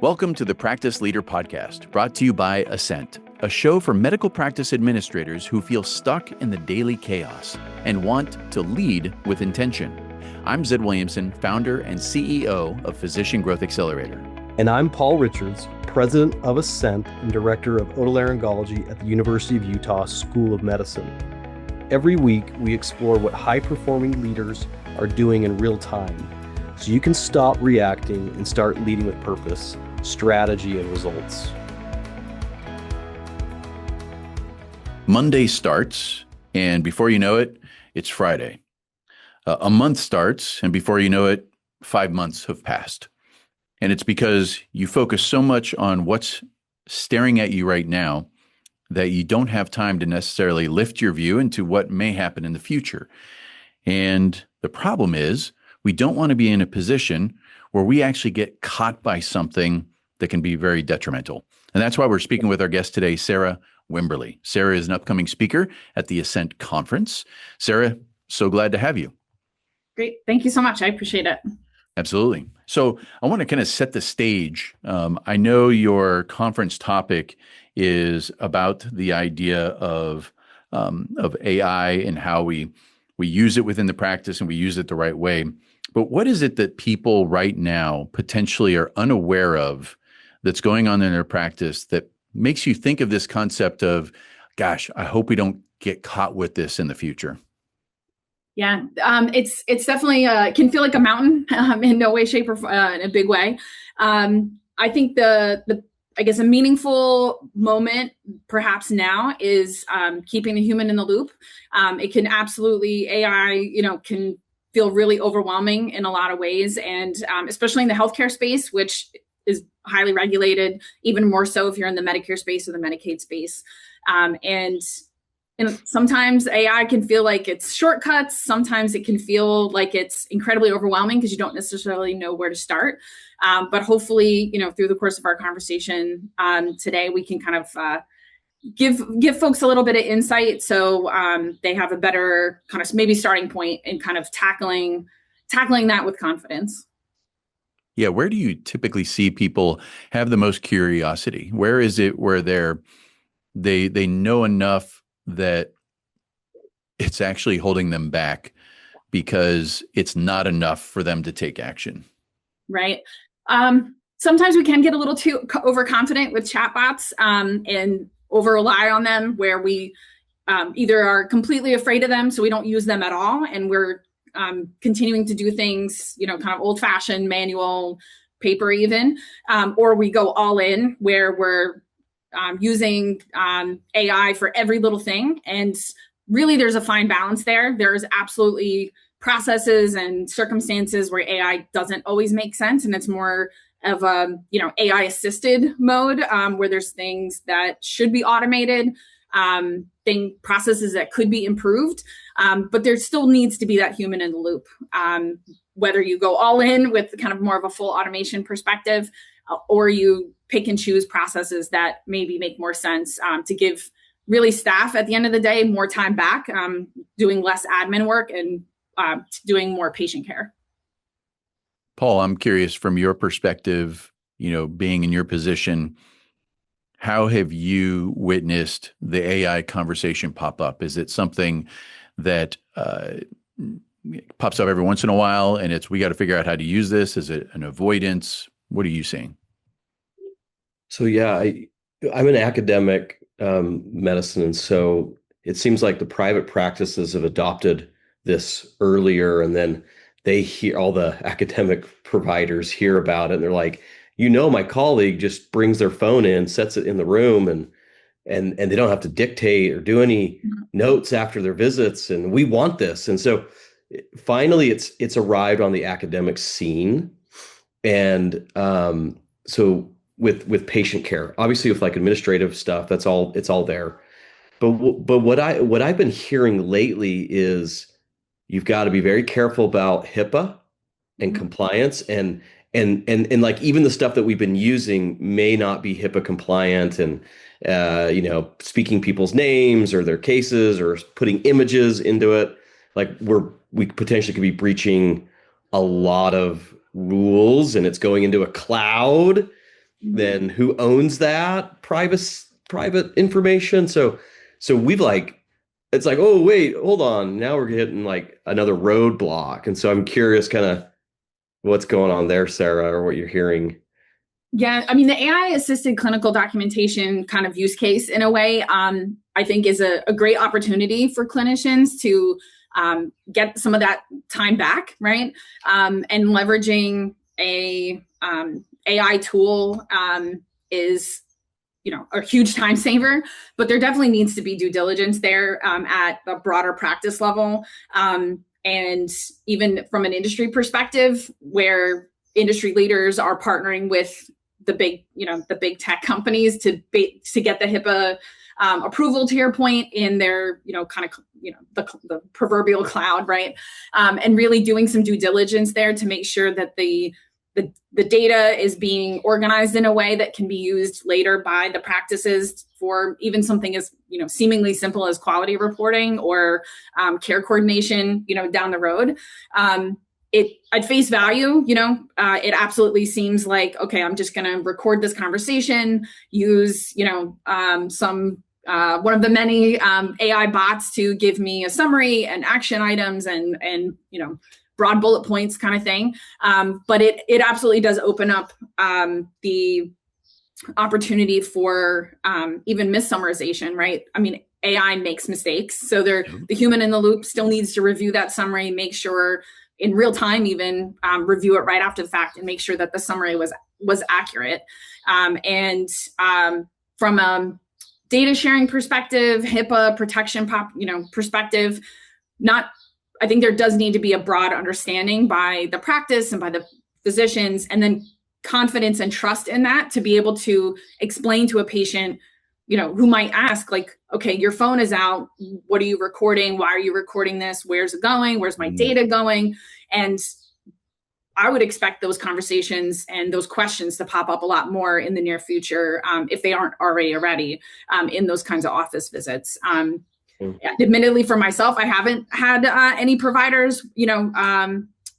Welcome to the Practice Leader Podcast, brought to you by Ascent, a show for medical practice administrators who feel stuck in the daily chaos and want to lead with intention. I'm Zed Williamson, founder and CEO of Physician Growth Accelerator. And I'm Paul Richards, president of Ascent and director of otolaryngology at the University of Utah School of Medicine. Every week, we explore what high-performing leaders are doing in real time, so you can stop reacting and start leading with purpose, strategy, and results. Monday starts, and before you know it, it's Friday. A month starts, and before you know it, 5 months have passed. And it's because you focus so much on what's staring at you right now that you don't have time to necessarily lift your view into what may happen in the future. And the problem is, we don't want to be in a position where we actually get caught by something that can be very detrimental. And that's why we're speaking with our guest today, Sarah Wimberley. Sarah is an upcoming speaker at the Ascent Conference. Sarah, so glad to have you. Great. Thank you so much. I appreciate it. Absolutely. So I want to kind of set the stage. I know your conference topic is about the idea of AI and how we use it within the practice and we use it the right way. But what is it that people right now potentially are unaware of that's going on in their practice that makes you think of this concept of, gosh, I hope we don't get caught with this in the future? Yeah, it's definitely can feel like a mountain in no way, shape, or in a big way. I think I guess a meaningful moment perhaps now is keeping the human in the loop. It can absolutely, AI, can feel really overwhelming in a lot of ways. And especially in the healthcare space, which is highly regulated, even more so if you're in the Medicare space or the Medicaid space. And sometimes AI can feel like it's shortcuts. Sometimes it can feel like it's incredibly overwhelming because you don't necessarily know where to start. But hopefully, through the course of our conversation today, we can kind of give folks a little bit of insight so they have a better kind of maybe starting point in kind of tackling that with confidence. Yeah, where do you typically see people have the most curiosity? Where is it where they know enough that it's actually holding them back because it's not enough for them to take action? Right. Sometimes we can get a little too overconfident with chatbots and over rely on them, where we either are completely afraid of them, so we don't use them at all, and we're continuing to do things, kind of old fashioned, manual, paper even, or we go all in where we're using AI for every little thing. And really there's a fine balance there. There's absolutely processes and circumstances where AI doesn't always make sense. And it's more of a, AI assisted mode where there's things that should be automated, processes that could be improved. But there still needs to be that human in the loop. Whether you go all in with kind of more of a full automation perspective, or you pick and choose processes that maybe make more sense to give really staff at the end of the day more time back, doing less admin work and doing more patient care. Paul, I'm curious from your perspective, being in your position, how have you witnessed the AI conversation pop up? Is it something that pops up every once in a while and we got to figure out how to use this? Is it an avoidance? What are you seeing? So yeah, I'm an academic medicine, and so it seems like the private practices have adopted this earlier, and then all the academic providers hear about it, and they're like, my colleague just brings their phone in, sets it in the room, and they don't have to dictate or do any notes after their visits, and we want this. And so finally it's arrived on the academic scene. And so with patient care, obviously with like administrative stuff, it's all there. But what I've been hearing lately is you've got to be very careful about HIPAA and compliance, and like even the stuff that we've been using may not be HIPAA compliant, and speaking people's names or their cases or putting images into it. Like we potentially could be breaching a lot of rules, and it's going into a cloud. then who owns that private information? So we've it's like, oh wait, hold on, now we're hitting like another roadblock. And so I'm curious kind of what's going on there, Sarah, or what you're hearing. Yeah, I mean, the AI assisted clinical documentation kind of use case in a way, I think is a great opportunity for clinicians to get some of that time back, right? And leveraging a AI tool is, a huge time saver, but there definitely needs to be due diligence there at a broader practice level. And even from an industry perspective, where industry leaders are partnering with the big tech companies to get the HIPAA approval, to your point, in their, the proverbial cloud, right? And really doing some due diligence there to make sure that the data is being organized in a way that can be used later by the practices for even something as, seemingly simple as quality reporting or care coordination, down the road. At face value, it absolutely seems like, okay, I'm just going to record this conversation, use, some one of the many AI bots to give me a summary and action items and broad bullet points kind of thing. But it absolutely does open up the opportunity for even missummarization, right? I mean, AI makes mistakes. So the human in the loop still needs to review that summary, make sure in real time, even review it right after the fact and make sure that the summary was accurate. And from a data sharing perspective, HIPAA protection perspective, I think there does need to be a broad understanding by the practice and by the physicians, and then confidence and trust in that to be able to explain to a patient, who might ask, like, okay, your phone is out. What are you recording? Why are you recording this? Where's it going? Where's my data going? And I would expect those conversations and those questions to pop up a lot more in the near future, if they aren't already in those kinds of office visits. Admittedly, for myself, I haven't had any providers,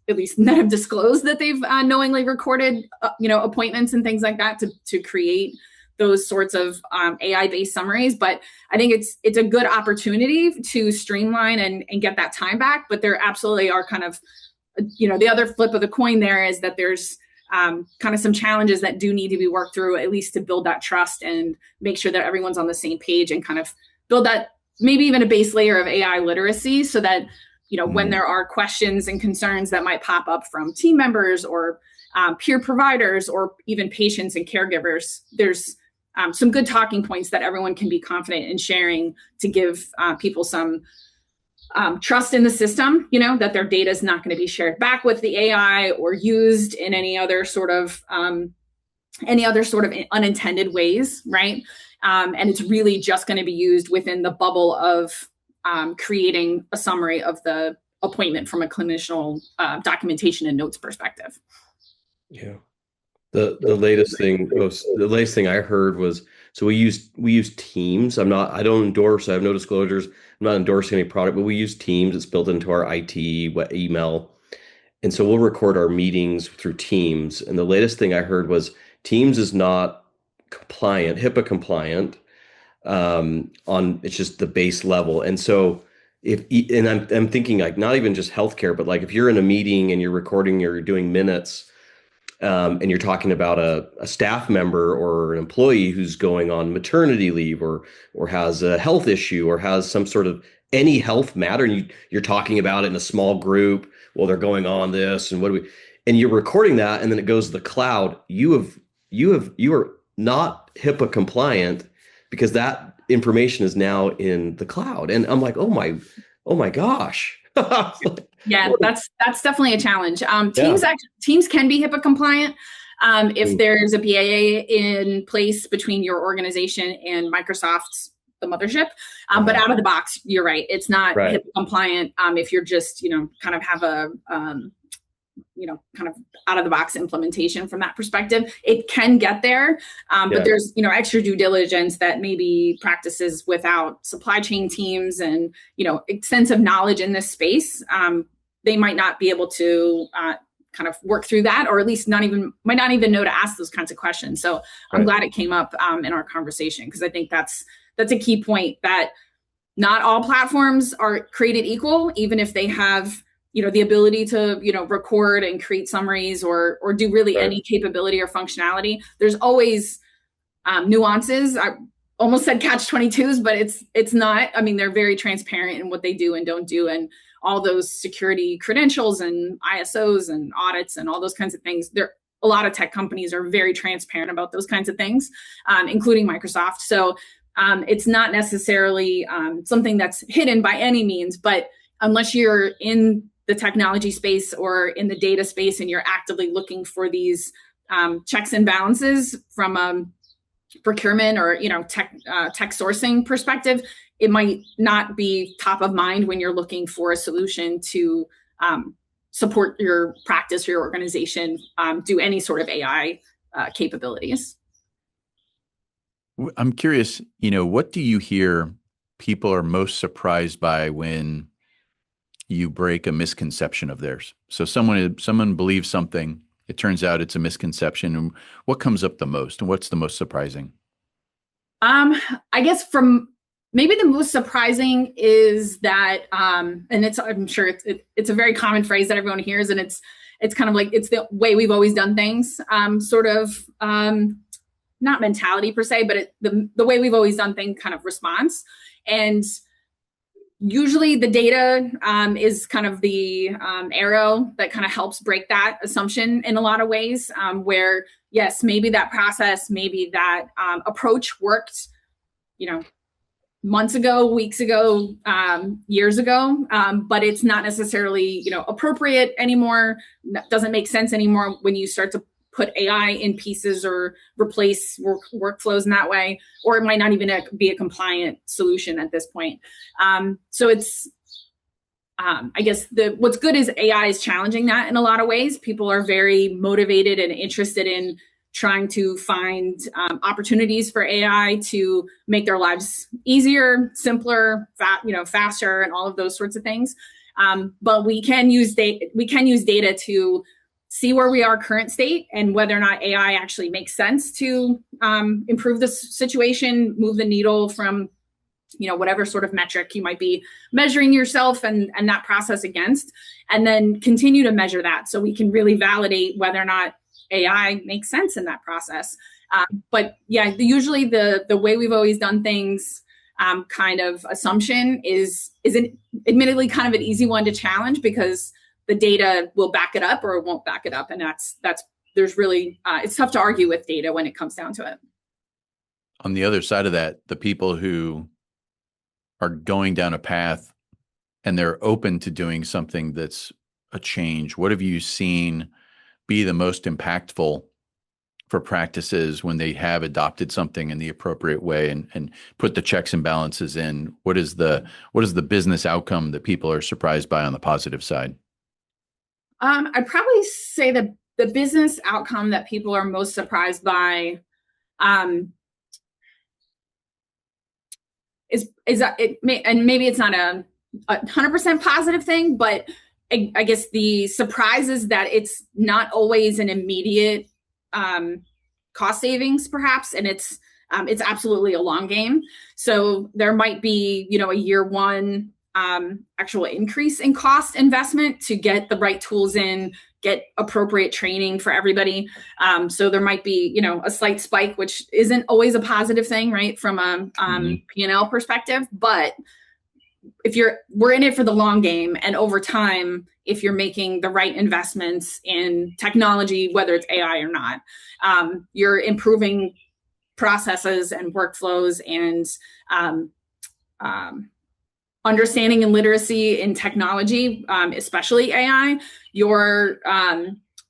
at least that have disclosed that they've knowingly recorded, appointments and things like that to create those sorts of AI-based summaries. But I think it's a good opportunity to streamline and get that time back. But there absolutely are kind of, the other flip of the coin there is that there's kind of some challenges that do need to be worked through, at least to build that trust and make sure that everyone's on the same page and kind of build that, maybe even a base layer of AI literacy, so that, when there are questions and concerns that might pop up from team members or peer providers or even patients and caregivers, there's some good talking points that everyone can be confident in sharing to give people some trust in the system, that their data is not going to be shared back with the AI or used in any other sort of unintended ways, right? And it's really just going to be used within the bubble of creating a summary of the appointment from a clinician documentation and notes perspective. Yeah. The latest thing I heard was, so we use Teams. I don't endorse, I have no disclosures. I'm not endorsing any product, but we use Teams. It's built into our IT email. And so we'll record our meetings through Teams. And the latest thing I heard was Teams is not compliant, HIPAA compliant, it's just the base level. And so I'm thinking, like, not even just healthcare, but like if you're in a meeting and you're recording, you're doing minutes, and you're talking about a staff member or an employee who's going on maternity leave or has a health issue or has some sort of any health matter, and you're talking about it in a small group, well, they're going on this and and you're recording that, and then it goes to the cloud. You are not HIPAA compliant because that information is now in the cloud. And I'm like, oh my gosh. Yeah, that's definitely a challenge. Teams can be HIPAA compliant if there's a BAA in place between your organization and Microsoft's, the mothership. But out of the box, you're right. It's not HIPAA compliant if you're just, kind of have a, kind of out of the box implementation from that perspective. It can get there, but there's, extra due diligence that maybe practices without supply chain teams and, extensive knowledge in this space. They might not be able to kind of work through that, or at least might not even know to ask those kinds of questions. So I'm glad it came up in our conversation, because I think that's a key point, that not all platforms are created equal, even if they have, the ability to, record and create summaries or do really any capability or functionality. There's always nuances. I almost said catch-22s, but it's not. I mean, they're very transparent in what they do and don't do, and all those security credentials and ISOs and audits and all those kinds of things. A lot of tech companies are very transparent about those kinds of things, including Microsoft. So it's not necessarily something that's hidden by any means, but unless you're in the technology space or in the data space and you're actively looking for these checks and balances from a procurement or tech sourcing perspective, it might not be top of mind when you're looking for a solution to support your practice or your organization, do any sort of AI capabilities. I'm curious, what do you hear people are most surprised by when you break a misconception of theirs? So someone believes something, it turns out it's a misconception. And what comes up the most, and what's the most surprising? I guess maybe the most surprising is that, and I'm sure it's a very common phrase that everyone hears, and it's kind of like, it's the way we've always done things, sort of, not mentality per se, but the way we've always done things kind of response. And usually the data is kind of the arrow that kind of helps break that assumption in a lot of ways, where yes, maybe that process, maybe that approach worked, months ago, weeks ago, years ago, but it's not necessarily, appropriate anymore. Doesn't make sense anymore when you start to put AI in pieces or replace workflows in that way, or it might not even be a compliant solution at this point. So it's, I guess what's good is AI is challenging that in a lot of ways. People are very motivated and interested in trying to find opportunities for AI to make their lives easier, simpler, faster, and all of those sorts of things. But we can use data to see where we are current state and whether or not AI actually makes sense to improve the situation, move the needle from, whatever sort of metric you might be measuring yourself and that process against, and then continue to measure that so we can really validate whether or not AI makes sense in that process. But yeah, usually the way we've always done things kind of assumption is admittedly kind of an easy one to challenge, because the data will back it up or it won't back it up. And there's really, it's tough to argue with data when it comes down to it. On the other side of that, the people who are going down a path and they're open to doing something that's a change, what have you seen be the most impactful for practices when they have adopted something in the appropriate way and put the checks and balances in? What is the business outcome that people are surprised by on the positive side? I'd probably say the business outcome that people are most surprised by is that and maybe it's not a 100% positive thing, but I guess the surprise is that it's not always an immediate cost savings, perhaps, and it's absolutely a long game. So there might be, a year one actual increase in cost investment to get the right tools in, get appropriate training for everybody. So there might be, a slight spike, which isn't always a positive thing, right, from a P&L perspective. But we're in it for the long game, and over time, if you're making the right investments in technology, whether it's AI or not, you're improving processes and workflows and understanding and literacy in technology, especially AI. Your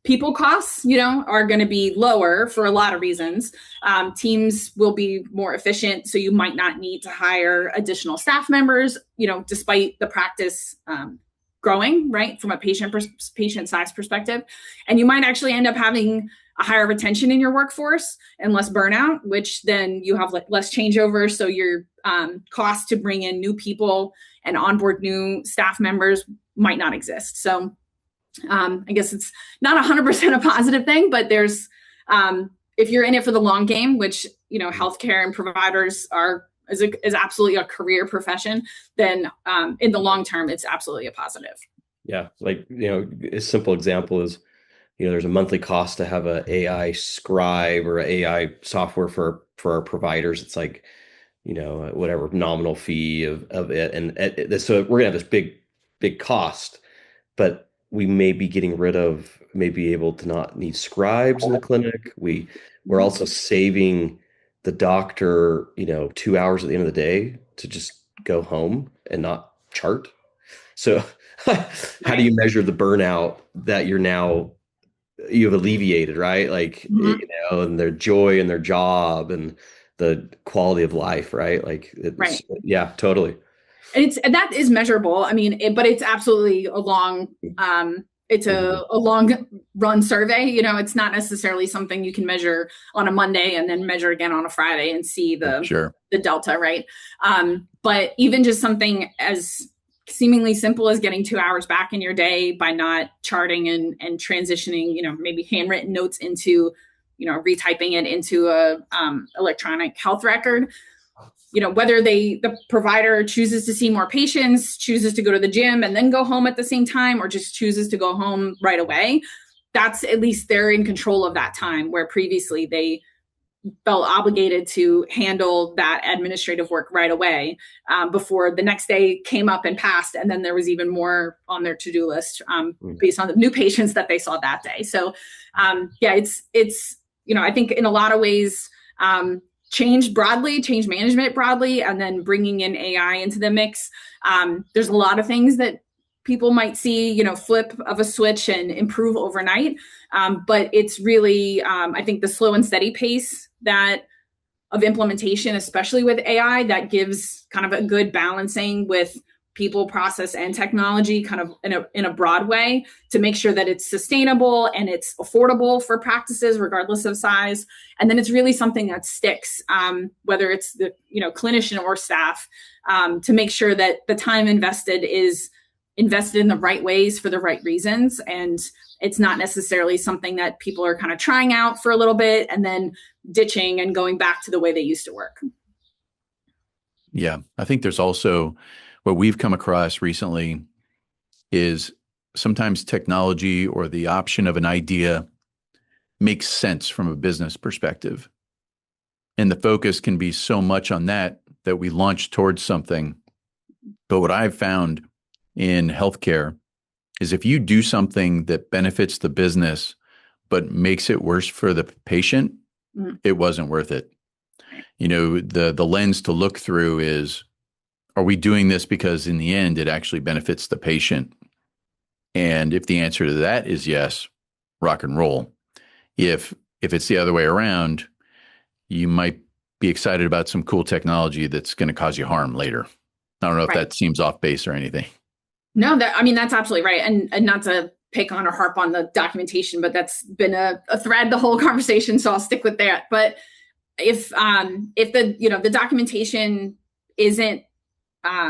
people costs, are going to be lower for a lot of reasons. Teams will be more efficient, so you might not need to hire additional staff members, despite the practice growing, right, from a patient size perspective. And you might actually end up having a higher retention in your workforce and less burnout, which then you have less changeover. So your cost to bring in new people and onboard new staff members might not exist. So I guess it's not 100% a positive thing, but there's, if you're in it for the long game, which, healthcare and providers is absolutely a career profession, then in the long term, it's absolutely a positive. Yeah. Like, a simple example is, there's a monthly cost to have a AI scribe or AI software for our providers. It's like, whatever nominal fee of it. And so we're gonna have this big cost, but we may be getting rid of, maybe able to not need scribes in the clinic. We're also saving the doctor, 2 hours at the end of the day to just go home and not chart. So how do you measure the burnout that you've alleviated, right? Like, and their joy in their job and the quality of life, right? Like, right. Yeah, totally. And that is measurable. I mean, but it's absolutely a long, it's a long run survey. It's not necessarily something you can measure on a Monday and then measure again on a Friday and see the delta, right? But even just something as seemingly simple as getting 2 hours back in your day by not charting and transitioning, maybe handwritten notes into, retyping it into a electronic health record. Whether the provider chooses to see more patients, chooses to go to the gym and then go home at the same time, or just chooses to go home right away, that's at least they're in control of that time, where previously they felt obligated to handle that administrative work right away before the next day came up and passed. And then there was even more on their to-do list based on the new patients that they saw that day. So it's I think in a lot of ways, change management broadly, and then bringing in AI into the mix. There's a lot of things that people might see, flip of a switch and improve overnight. But it's really, I think, the slow and steady pace of implementation, especially with AI, that gives kind of a good balancing with people, process, and technology, kind of in a broad way, to make sure that it's sustainable and it's affordable for practices regardless of size. And then it's really something that sticks, whether it's the clinician or staff, to make sure that the time invested is invested in the right ways for the right reasons. And it's not necessarily something that people are kind of trying out for a little bit and then ditching and going back to the way they used to work. Yeah, I think there's also what we've come across recently is sometimes technology or the option of an idea makes sense from a business perspective. And the focus can be so much on that we launch towards something. But what I've found in healthcare is if you do something that benefits the business but makes it worse for the patient, it wasn't worth it. The lens to look through is, are we doing this because in the end it actually benefits the patient? And if the answer to that is yes, rock and roll. If it's the other way around, you might be excited about some cool technology that's going to cause you harm later. I don't know if that seems off base or anything. No, that's absolutely right. And not to pick on or harp on the documentation, but that's been a thread the whole conversation. So I'll stick with that. But if the documentation isn't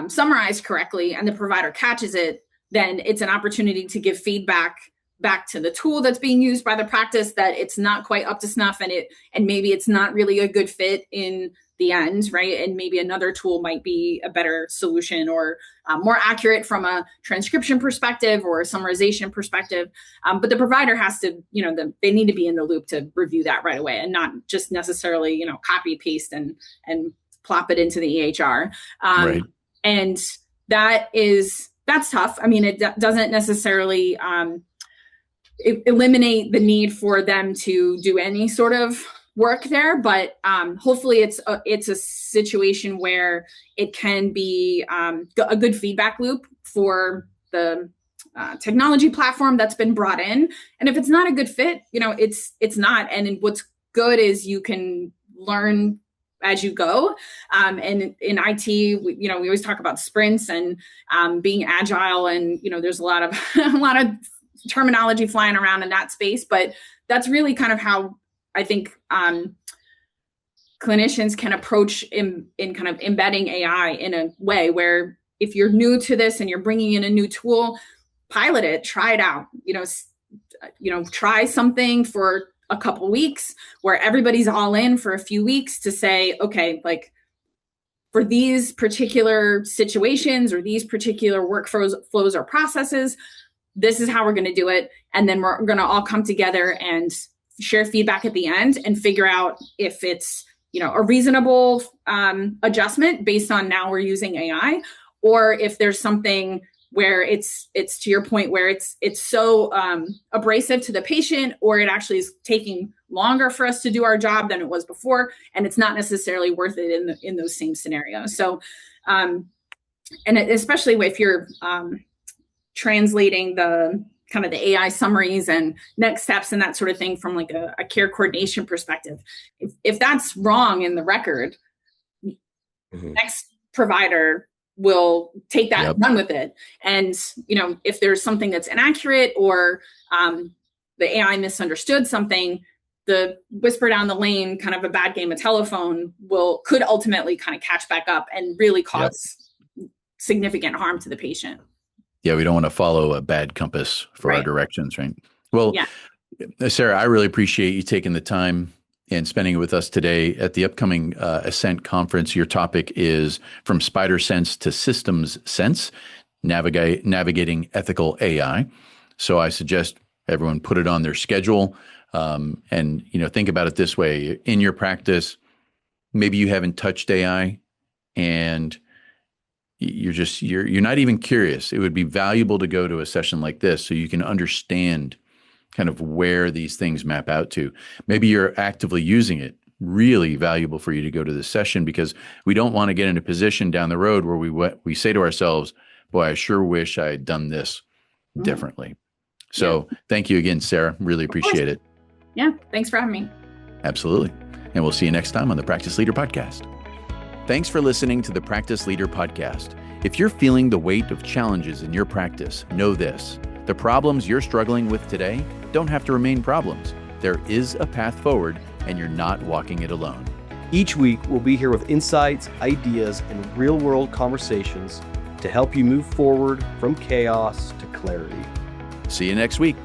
summarized correctly and the provider catches it, then it's an opportunity to give feedback back to the tool that's being used by the practice that it's not quite up to snuff, and maybe it's not really a good fit in the end, right? And maybe another tool might be a better solution or more accurate from a transcription perspective or a summarization perspective. But the provider has to, they need to be in the loop to review that right away and not just necessarily, copy, paste and plop it into the EHR. Right. And that's tough. I mean, it doesn't necessarily eliminate the need for them to do any sort of work there, but hopefully it's a situation where it can be a good feedback loop for the technology platform that's been brought in. And if it's not a good fit, it's not. And what's good is you can learn as you go. And in IT, we always talk about sprints and being agile, and there's a lot of terminology flying around in that space, but that's really kind of how I think clinicians can approach in kind of embedding AI in a way where if you're new to this and you're bringing in a new tool, pilot it, try it out, try something for a couple weeks where everybody's all in for a few weeks to say, okay, like for these particular situations or these particular workflows or processes, this is how we're going to do it. And then we're going to all come together and share feedback at the end and figure out if it's, a reasonable adjustment based on now we're using AI, or if there's something where it's to your point, where it's so abrasive to the patient, or it actually is taking longer for us to do our job than it was before, and it's not necessarily worth it in those same scenarios. So, and especially if you're translating the kind of the AI summaries and next steps and that sort of thing from like a care coordination perspective, if that's wrong in the record, next provider will take that and run with it. And, if there's something that's inaccurate or the AI misunderstood something, the whisper down the lane, kind of a bad game of telephone could ultimately kind of catch back up and really cause significant harm to the patient. Yeah, we don't want to follow a bad compass for our directions, right? Well, Sarah, I really appreciate you taking the time and spending it with us today at the upcoming Ascent Conference. Your topic is From Spider Sense to Systems Sense, Navigating Ethical AI. So I suggest everyone put it on their schedule and, think about it this way. In your practice, maybe you haven't touched AI and you're not even curious. It would be valuable to go to a session like this so you can understand kind of where these things map out to. Maybe you're actively using it. Really valuable for you to go to this session, because we don't want to get in a position down the road where we say to ourselves, boy, I sure wish I had done this differently. So thank you again, Sarah. Really appreciate it. Yeah. Thanks for having me. Absolutely. And we'll see you next time on the Practice Leader Podcast. Thanks for listening to the Practice Leader Podcast. If you're feeling the weight of challenges in your practice, know this: the problems you're struggling with today don't have to remain problems. There is a path forward, and you're not walking it alone. Each week, we'll be here with insights, ideas, and real-world conversations to help you move forward from chaos to clarity. See you next week.